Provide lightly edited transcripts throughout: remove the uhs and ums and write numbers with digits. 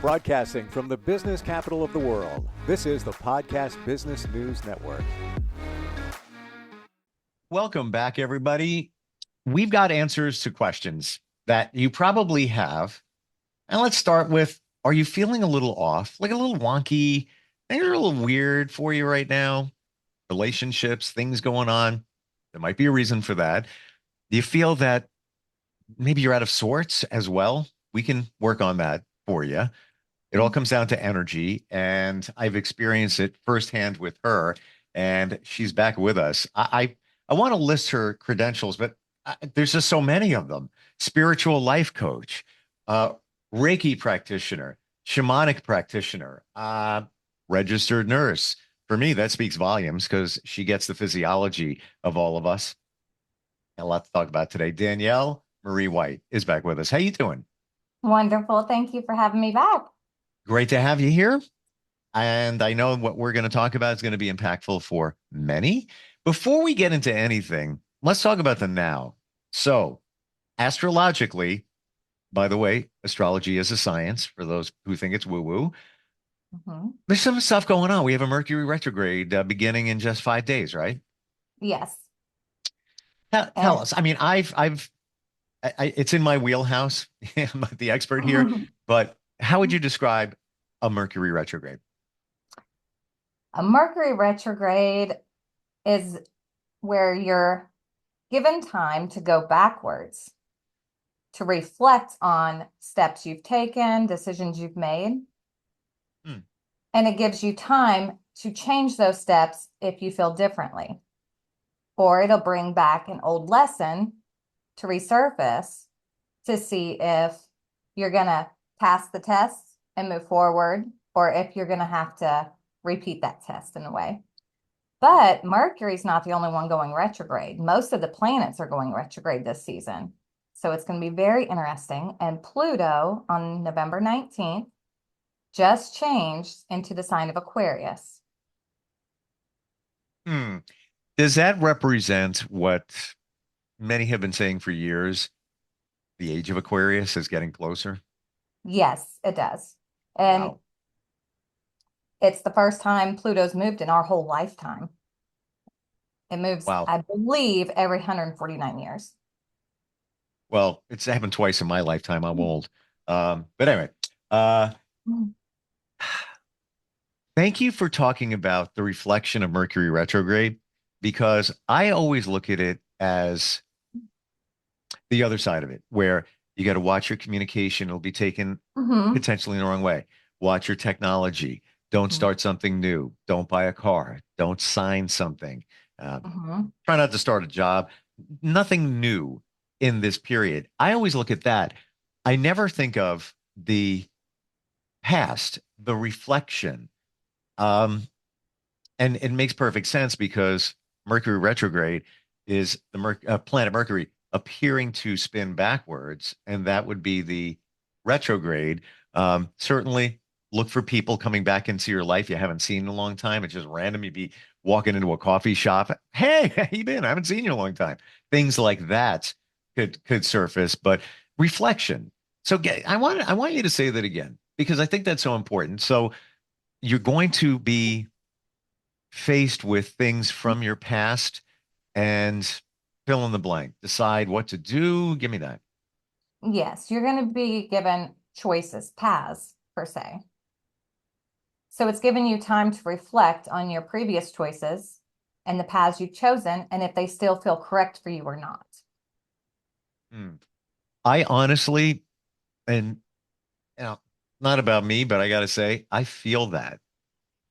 Broadcasting from the business capital of the world, this is the Podcast Business News Network. Welcome back, everybody. We've got answers to questions that you probably have. And let's start with, are you feeling a little off, like a little wonky? Things are a little weird for you right now. Relationships, things going on. There might be a reason for that. Do you feel that maybe you're out of sorts as well? We can work on that for you. It all comes down to energy, and I've experienced it firsthand with her, and she's back with us. I want to list her credentials, but there's just so many of them. Spiritual life coach, uh, Reiki practitioner, shamanic practitioner, registered nurse. For me, that speaks volumes because she gets the physiology of all of us. A lot to talk about today. Danielle Marie White is back with us. How you doing? Wonderful. Thank you for having me back. Great to have you here. And I know what we're going to talk about is going to be impactful for many. Before we get into anything, let's talk about the now. So, astrologically, by the way, astrology is a science for those who think it's woo-woo. There's some stuff going on. We have a Mercury retrograde beginning in just 5 days, right? Yes. Tell us. I mean, it's in my wheelhouse. I'm not the expert here, but how would you describe a Mercury retrograde? A Mercury retrograde is where you're given time to go backwards, to reflect on steps you've taken, decisions you've made. And it gives you time to change those steps if you feel differently. Or it'll bring back an old lesson to resurface to see if you're going to pass the test and move forward, or if you're going to have to repeat that test in a way. But Mercury's not the only one going retrograde. Most of the planets are going retrograde this season. So it's going to be very interesting. And Pluto on November 19th just changed into the sign of Aquarius. Does that represent what many have been saying for years? The age of Aquarius is getting closer? Yes, it does. And it's the first time Pluto's moved in our whole lifetime. It moves, I believe, every 149 years. Well, it's happened twice in my lifetime. I'm old. But anyway, thank you for talking about the reflection of Mercury retrograde, because I always look at it as the other side of it, where you got to watch your communication. It'll be taken potentially in the wrong way. Watch your technology. Don't start something new. Don't buy a car. Don't sign something. Try not to start a job. Nothing new in this period. I always look at that. I never think of the past, the reflection. And it makes perfect sense because Mercury retrograde is the planet Mercury appearing to spin backwards, and that would be the retrograde. Certainly look for people coming back into your life you haven't seen in a long time. It's just random. You'd be walking into a coffee shop. Hey, how you been? I haven't seen you in a long time. Things like that could surface, but reflection. So I want you to say that again, because I think that's so important. So you're going to be faced with things from your past and fill in the blank, decide what to do. Give me that. Yes, you're going to be given choices, paths per se. So it's giving you time to reflect on your previous choices and the paths you've chosen, and if they still feel correct for you or not. I honestly, and not about me, but I got to say, I feel that.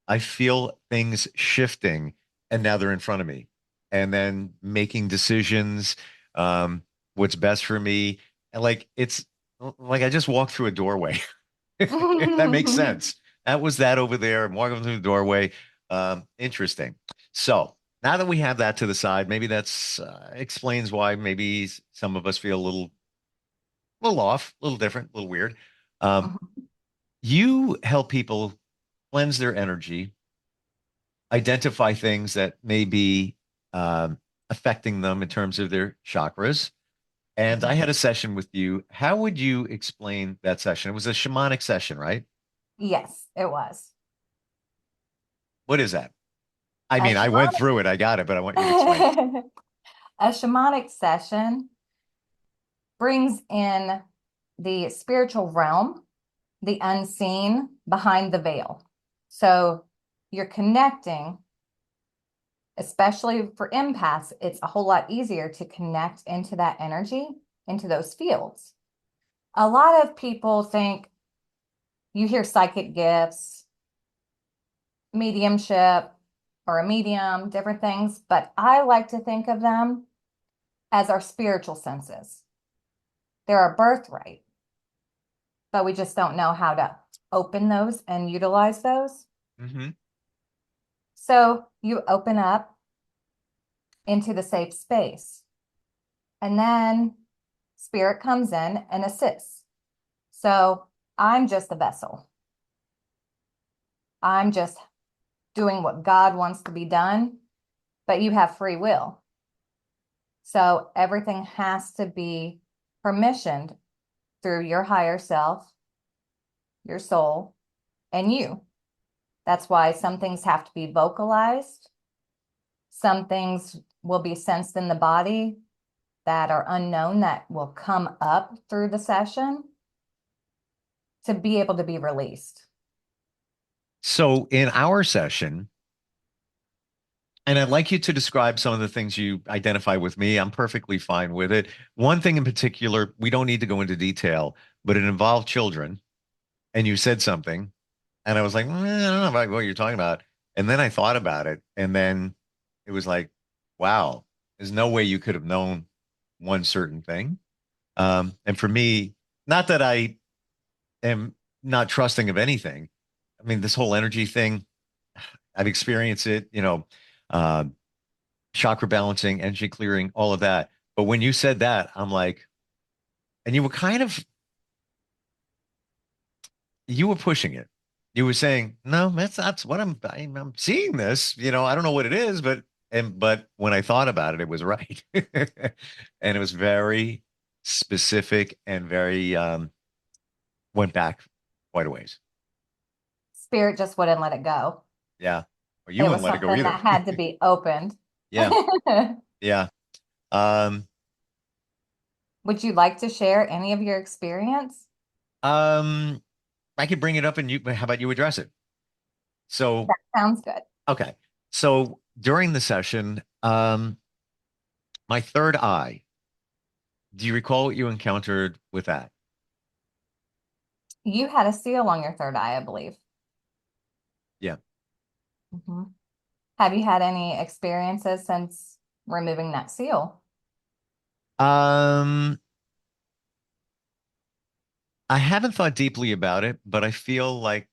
I feel things shifting, and now they're in front of me, and then making decisions, what's best for me. And it's like I just walked through a doorway. If that makes sense. That was that over there. I'm walking through the doorway. Interesting. So now that we have that to the side, maybe that's explains why maybe some of us feel a little off, a little different, a little weird. You help people cleanse their energy, identify things that may be affecting them in terms of their chakras. And I had a session with you. How would you explain that session? It was a shamanic session, right? Yes, it was. What is that? I A mean, I went through it. I got it, but I want you to explain it. shamanic, a shamanic session brings in the spiritual realm, the unseen behind the veil. So you're connecting, especially for empaths, it's a whole lot easier to connect into that energy, into those fields. A lot of people think you hear psychic gifts, mediumship, or a medium, different things, but I like to think of them as our spiritual senses. They're our birthright, but we just don't know how to open those and utilize those. Mm-hmm. So you open up into the safe space, and then spirit comes in and assists. So I'm just a vessel. I'm just doing what God wants to be done, but you have free will. So everything has to be permissioned through your higher self, your soul, and you. That's why some things have to be vocalized. Some things will be sensed in the body that are unknown that will come up through the session to be able to be released. So in our session, and I'd like you to describe some of the things you identify with me. I'm perfectly fine with it. One thing in particular, we don't need to go into detail, but it involved children. And you said something, and I was like, I don't know about what you're talking about. And then I thought about it, and then it was like, wow, there's no way you could have known one certain thing. And for me, not that I am not trusting of anything. I mean, this whole energy thing, I've experienced it, uh, chakra balancing, energy clearing, all of that. But when you said that, I'm like, and you were pushing it. You were saying, no, that's what I'm seeing this, I don't know what it is, but when I thought about it, it was right. And it was very specific and very, went back quite a ways. Spirit just wouldn't let it go. Yeah. Or you It wouldn't was let it go something either. that had to be opened. Yeah. Yeah. Um, Would you like to share any of your experience? um, I could bring it up and how about you address it? So, Sounds good. okay. So during the session, my third eye, do you recall what you encountered with that? You had a seal on your third eye, I believe. Yeah. Mhm. Have you had any experiences since removing that seal? Um, I haven't thought deeply about it, but I feel like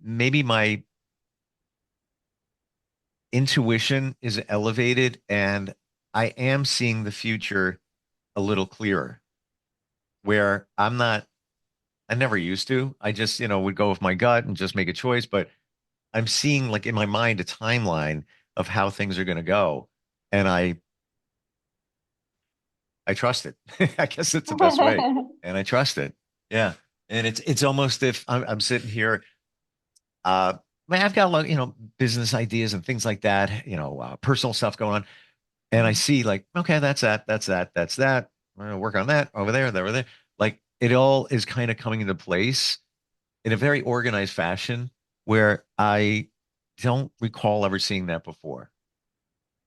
maybe my intuition is elevated and I am seeing the future a little clearer where I never used to. I just, would go with my gut and just make a choice, but I'm seeing like in my mind a timeline of how things are going to go. And I trust it. I guess it's the best way. And I trust it. Yeah. And it's almost if I'm sitting here, man, I've got a lot, business ideas and things like that, personal stuff going on. And I see like, okay, that's that. I'm gonna work on that over there, over there. Like it all is kind of coming into place in a very organized fashion where I don't recall ever seeing that before.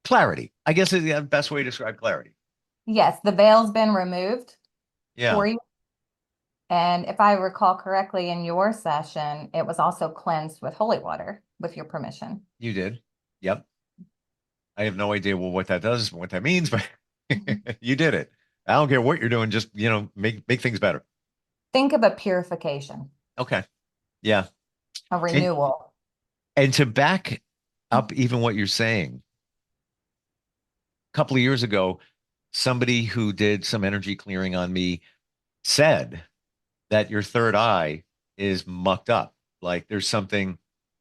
Clarity, I guess, is the best way to describe clarity. Yes, the veil's been removed Yeah, for you. And if I recall correctly, in your session, it was also cleansed with holy water with your permission. you did. Yep. I have no idea what that does, what that means, but you did it. I don't care what you're doing, just, make things better. Think of a purification, Okay. Yeah. a And renewal. and to back up even what you're saying, a couple of years ago, somebody who did some energy clearing on me said that your third eye is mucked up. Like there's something,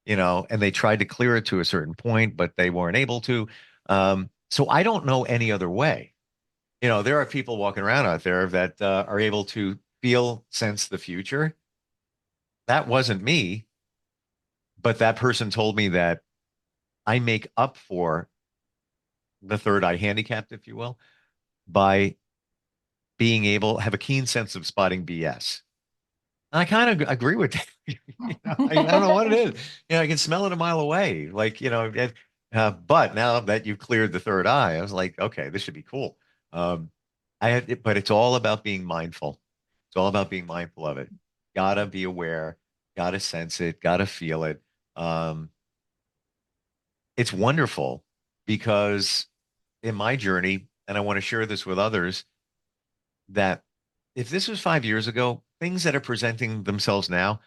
and they tried to clear it to a certain point, but they weren't able to. So I don't know any other way. There are people walking around out there that are able to feel, sense the future. that wasn't me, but that person told me that I make up for the third eye handicapped, if you will, by being able have a keen sense of spotting BS. And I kind of agree with that. I don't know what it is. I can smell it a mile away. Like, but now that you've cleared the third eye, I was like, okay, this should be cool. Um, but it's all about being mindful. It's all about being mindful of it. Gotta be aware, gotta sense it, gotta feel it. Um, it's wonderful because in my journey, and I want to share this with others, that if this was 5 years ago, things that are presenting themselves now,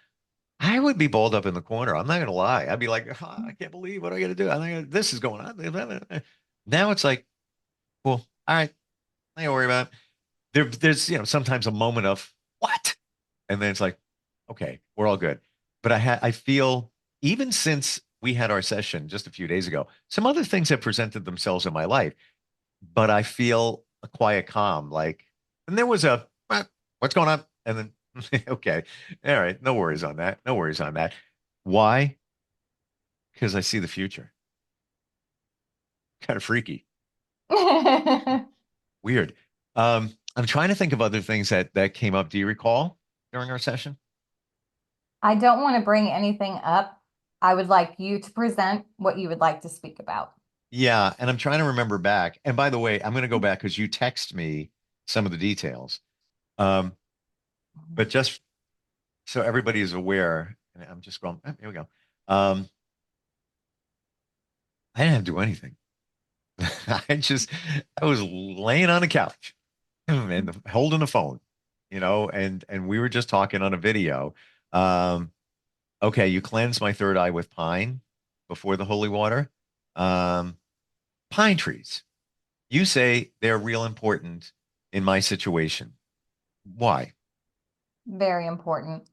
I would be balled up in the corner. I'm not going to lie. I'd be like, "Ah, I can't believe what are I going to do? This is going on." Now it's like, well, all right, I don't worry about it. There's, sometimes a moment of what? And then it's like, okay, we're all good. But I feel even since we had our session just a few days ago, some other things have presented themselves in my life, but I feel a quiet calm. Like, and there was what's going on? And then, okay, all right, no worries on that. No worries on that. Why? Because I see the future. Kind of freaky. Weird. I'm trying to think of other things that came up. Do you recall during our session? I don't want to bring anything up. I would like you to present what you would like to speak about. Yeah, and I'm trying to remember back. And by the way, I'm going to go back because you text me some of the details. Um, but just so everybody is aware, and I'm just going, here we go. Um, I didn't have to do anything. I was laying on the couch and holding the phone, and we were just talking on a video. Um, okay, you cleanse my third eye with pine before the holy water. Um, Pine trees. You say they're real important in my situation. Why? Very important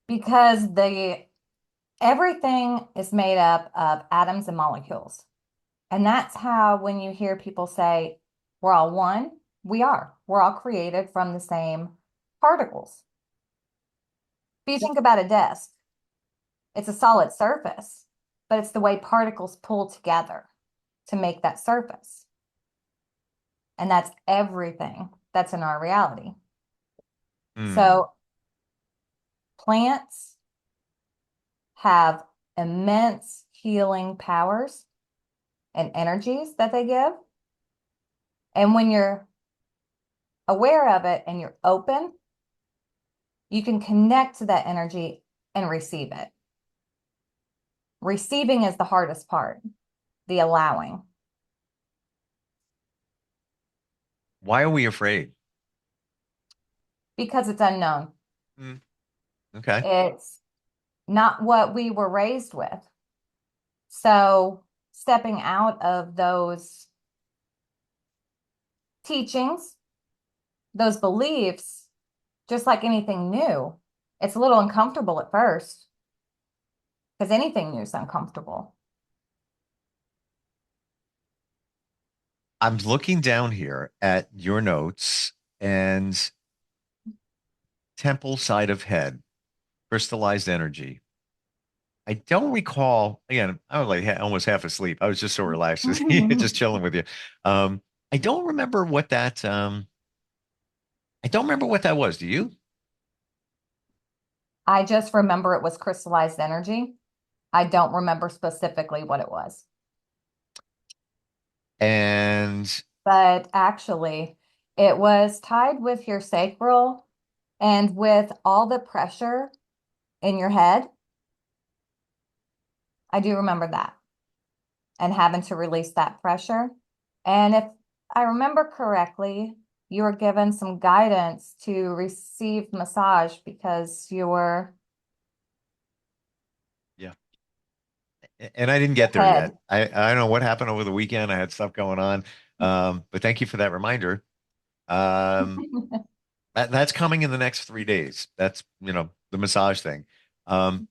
because the everything is made up of atoms and molecules. And that's how when you hear people say we're all one, we are. We're all created from the same particles. If you think about a desk, it's a solid surface, but it's the way particles pull together to make that surface. And that's everything that's in our reality. Hmm. So plants have immense healing powers and energies that they give. And when you're aware of it and you're open, you can connect to that energy and receive it. Receiving is the hardest part, the allowing, Why are we afraid? because it's unknown. Hmm. Okay. It's not what we were raised with. So stepping out of those teachings, those beliefs, just like anything new, it's a little uncomfortable at first because anything new is uncomfortable. I'm looking down here at your notes and temple side of head, crystallized energy. I don't recall, again, I was like almost half asleep. I was just so relaxed, just chilling with you. Um, I don't remember what I don't remember what that was. Do you? I just remember it was crystallized energy. I don't remember specifically what it was, And but actually, it was tied with your sacral and with all the pressure in your head. I do remember that and having to release that pressure. And if I remember correctly, you were given some guidance to receive massage because your yeah, and I didn't get there yet. head. I don't know what happened over the weekend. I had stuff going on. But thank you for that reminder. Um, that's coming in the next 3 days. That's, the massage thing. Um,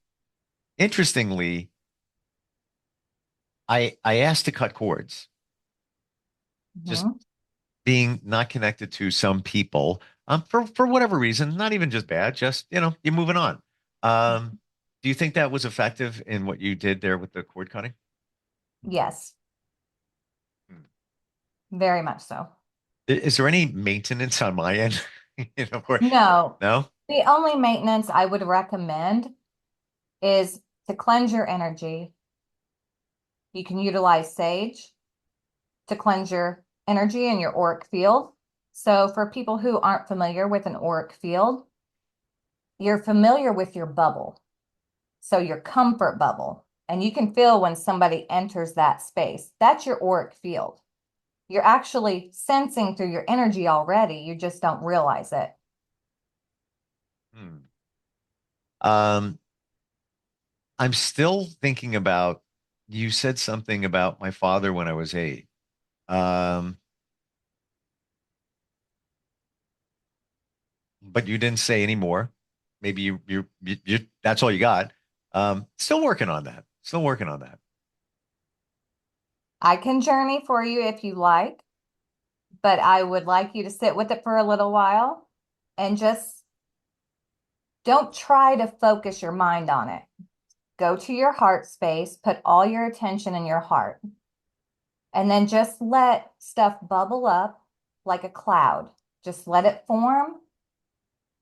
Interestingly, I asked to cut cords, just Mhm. being not connected to some people, for whatever reason, not even just bad, just, you're moving on. Do you think that was effective in what you did there with the cord cutting? Yes, Hmm. very much so. Is there any maintenance on my end? No, No? the only maintenance I would recommend is to cleanse your energy. You can utilize sage to cleanse your energy and your auric field. So for people who aren't familiar with an auric field, you're familiar with your bubble. So your comfort bubble. And you can feel when somebody enters that space. That's your auric field. You're actually sensing through your energy already. You just don't realize it. Hmm. Um, I'm still thinking about, you said something about my father when I was 8. Um, but you didn't say any more. Maybe that's all you got. Still working on that. Still working on that. I can journey for you if you like, but I would like you to sit with it for a little while and just don't try to focus your mind on it. Go to your heart space, put all your attention in your heart, and then just let stuff bubble up like a cloud. Just let it form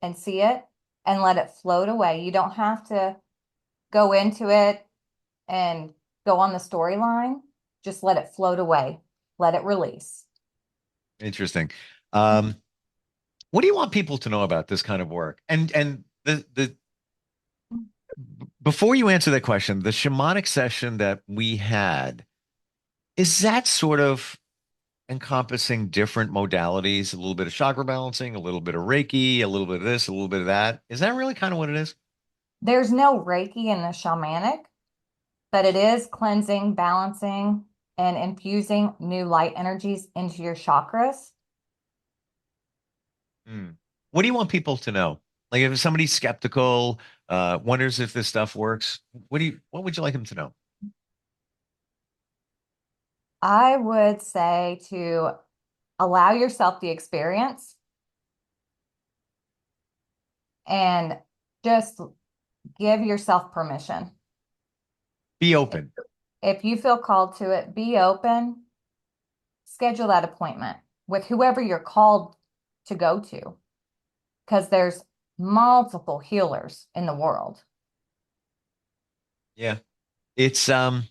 and see it and let it float away. You don't have to go into it and go on the storyline. Just let it float away. Let it release. Interesting. Um, what do you want people to know about this kind of work? And the before you answer that question, the shamanic session that we had, is that sort of encompassing different modalities, a little bit of chakra balancing, a little bit of Reiki, a little bit of this, a little bit of that? Is that really kind of what it is? There's no Reiki in the shamanic, but it is cleansing, balancing, and infusing new light energies into your chakras. Hmm. What do you want people to know? Like if somebody's skeptical, wonders if this stuff works, what would you like them to know? I would say to allow yourself the experience and just give yourself permission. Be If, open. if you feel called to it, be open, schedule that appointment with whoever you're called to go to, because there's multiple healers in the world. Yeah. It's I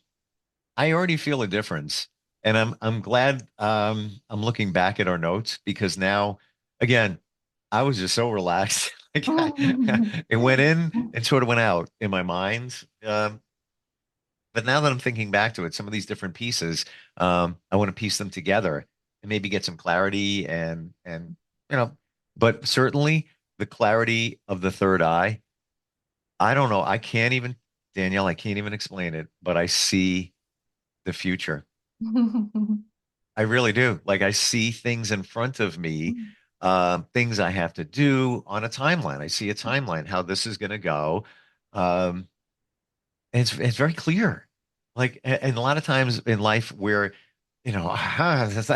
already feel a difference. And I'm glad I'm looking back at our notes because now again, I was just so relaxed. Like it went in and sort of went out in my mind. But now that I'm thinking back to it, some of these different pieces, I want to piece them together and maybe get some clarity and you know, but certainly the clarity of the third eye. I don't know. I can't even, Danielle, I can't even explain it, but I see the future. I really do. Like I see things in front of me, things I have to do on a timeline. I see a timeline, how this is going to go. Um, and it's very clear. Like, and a lot of times in life where, it's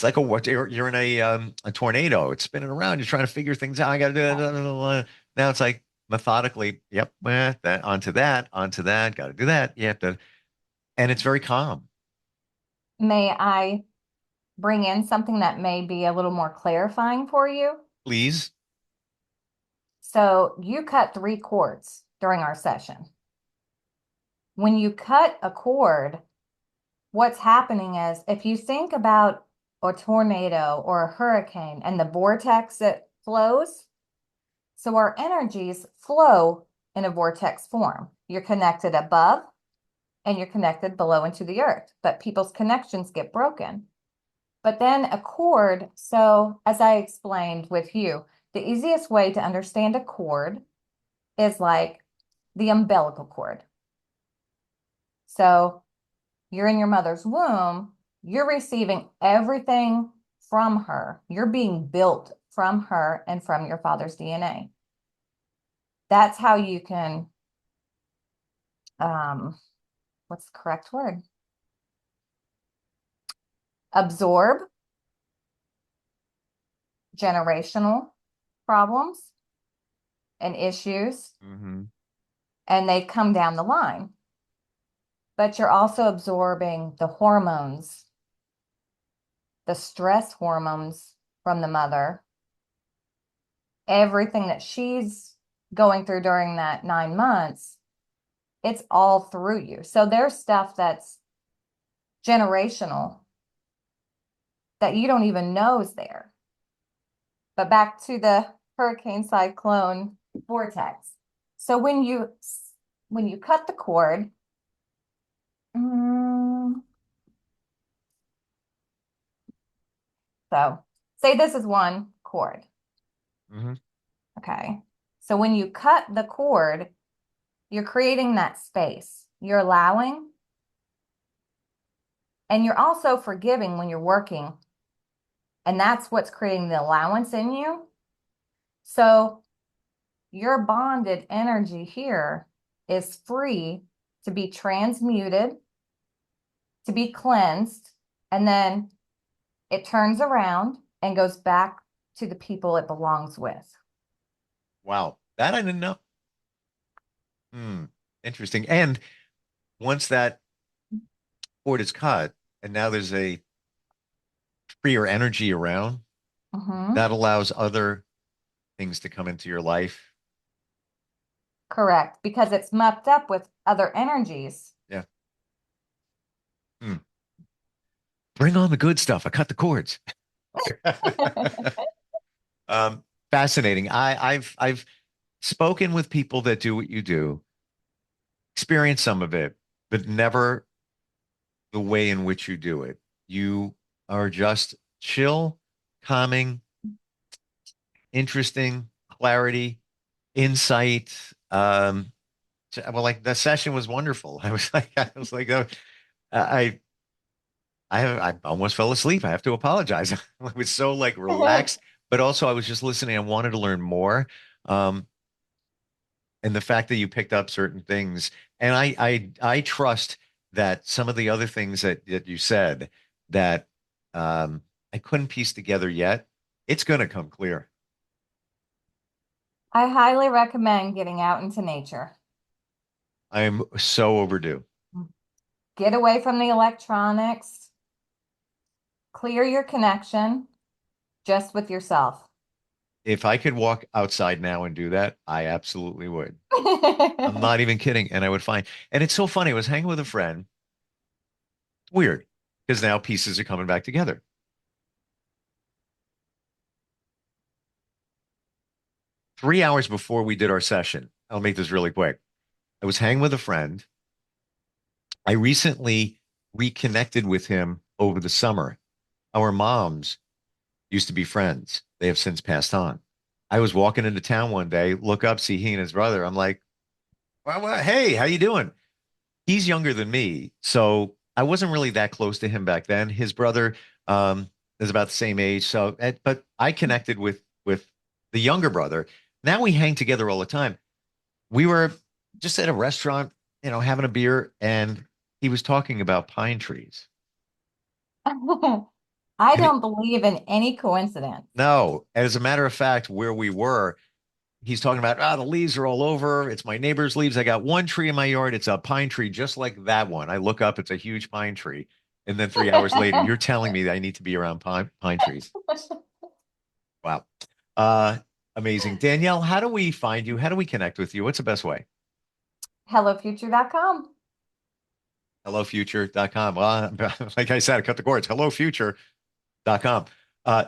like what you're in a tornado. It's spinning around. You're trying to figure things out. I got to do that. Now it's like methodically. Yep. That onto that. Got to do that. You have to, and it's very calm. May I bring in something that may be a little more clarifying for you? Please. So you cut 3 cords during our session. When you cut a cord, what's happening is if you think about a tornado or a hurricane and the vortex that flows, so our energies flow in a vortex form. You're connected above and you're connected below into the earth, but people's connections get broken. But then a cord, so as I explained with you, the easiest way to understand a cord is like the umbilical cord. So you're in your mother's womb, you're receiving everything from her. You're being built from her and from your father's DNA. That's how you can, what's the correct word? Absorb generational problems and issues, Mm-hmm. and they come down the line. But you're also absorbing the hormones, the stress hormones from the mother, everything that she's going through during that 9 months, it's all through you. So there's stuff that's generational that you don't even know is there. But back to the hurricane cyclone vortex. So when you cut the cord, so say this is one cord. Mm-hmm. Okay. So when you cut the cord, you're creating that space. You're allowing, and you're also forgiving when you're working. And that's what's creating the allowance in you. So your bonded energy here is free to be transmuted, to be cleansed, and then it turns around and goes back to the people it belongs with. Wow. That I didn't know. Interesting. And once that cord is cut and now there's a freer energy around, Mm-hmm. that allows other things to come into your life. Correct, because it's mucked up with other energies. Yeah. Bring on the good stuff. I cut the cords. Fascinating. I've spoken with people that do what you do, experienced some of it, but never the way in which you do it. You are just chill, calming, interesting, clarity, insight. Well, like the session was wonderful. I I almost fell asleep. I have to apologize. I was so like relaxed, but also I was just listening. I wanted to learn more. Um, and the fact that you picked up certain things, and I trust that some of the other things that you said that I couldn't piece together yet, it's going to come clear. I highly recommend getting out into nature. I am so overdue. Get away from the electronics. Clear your connection just with yourself. If I could walk outside now and do that, I absolutely would. I'm not even kidding. And I would find, and it's so funny. I was hanging with a friend. Weird, because now pieces are coming back together. 3 hours before we did our session, I'll make this really quick. I was hanging with a friend. I recently reconnected with him over the summer. Our moms used to be friends. They have since passed on. I was walking into town one day, look up, see he and his brother. I'm like, hey, how you doing? He's younger than me, so I wasn't really that close to him back then. His brother is about the same age, so but I connected with the younger brother. Now we hang together all the time. We were just at a restaurant, having a beer, and he was talking about pine trees. I And don't believe in any coincidence. no, as a matter of fact, where we were, he's talking about, the leaves are all over. It's my neighbor's leaves. I got one tree in my yard. It's a pine tree, just like that one. I look up, it's a huge pine tree. And then 3 hours later, you're telling me that I need to be around pine trees. Wow. Uh, Amazing. Danielle, how do we find you? How do we connect with you? What's the best way? HelloFuture.com. HelloFuture.com. Well, like I said, I cut the cords. HelloFuture.com.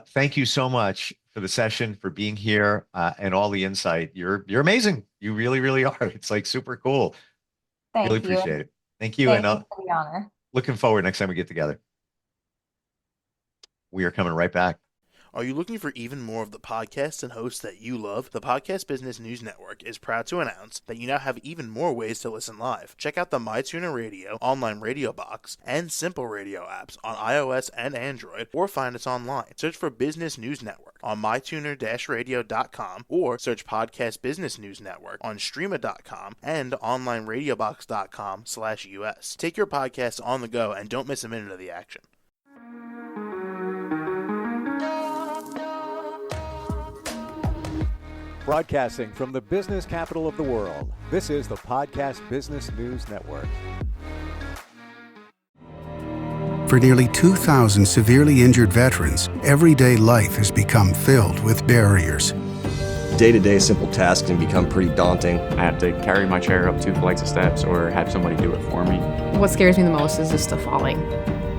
Thank you so much for the session, for being here, and all the insight. You're amazing. You really, really are. It's like super cool. Really Thank you. appreciate it. Thank you. Thank And you for the honor. looking forward next time we get together. We are coming right back. Are you looking for even more of the podcasts and hosts that you love? The Podcast Business News Network is proud to announce that you now have even more ways to listen live. Check out the MyTuner Radio, online radio box, and Simple Radio apps on iOS and Android, or find us online. Search for Business News Network on mytuner-radio.com, or search Podcast Business News Network on streama.com and onlineradiobox.com/US. Take your podcast on the go and don't miss a minute of the action. Broadcasting from the business capital of the world, this is the Podcast Business News Network. For nearly 2,000 severely injured veterans, everyday life has become filled with barriers. Day-to-day simple tasks can become pretty daunting. I have to carry my chair up 2 flights of steps or have somebody do it for me. What scares me the most is just the falling.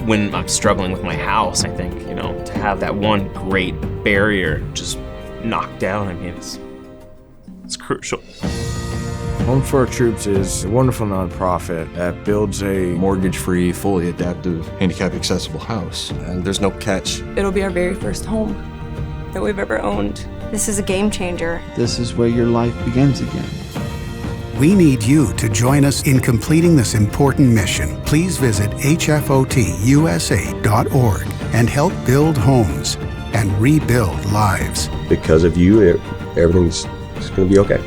When I'm struggling with my house, I think, to have that one great barrier just knocked down, it's crucial. Home for Our Troops is a wonderful nonprofit that builds a Mortgage-free, fully adaptive, handicap-accessible house. And there's no catch. It'll be our very first home that we've ever owned. This is a game changer. This is where your life begins again. We need you to join us in completing this important mission. Please visit hfotusa.org and help build homes and rebuild lives. Because of you, everything's going to be okay.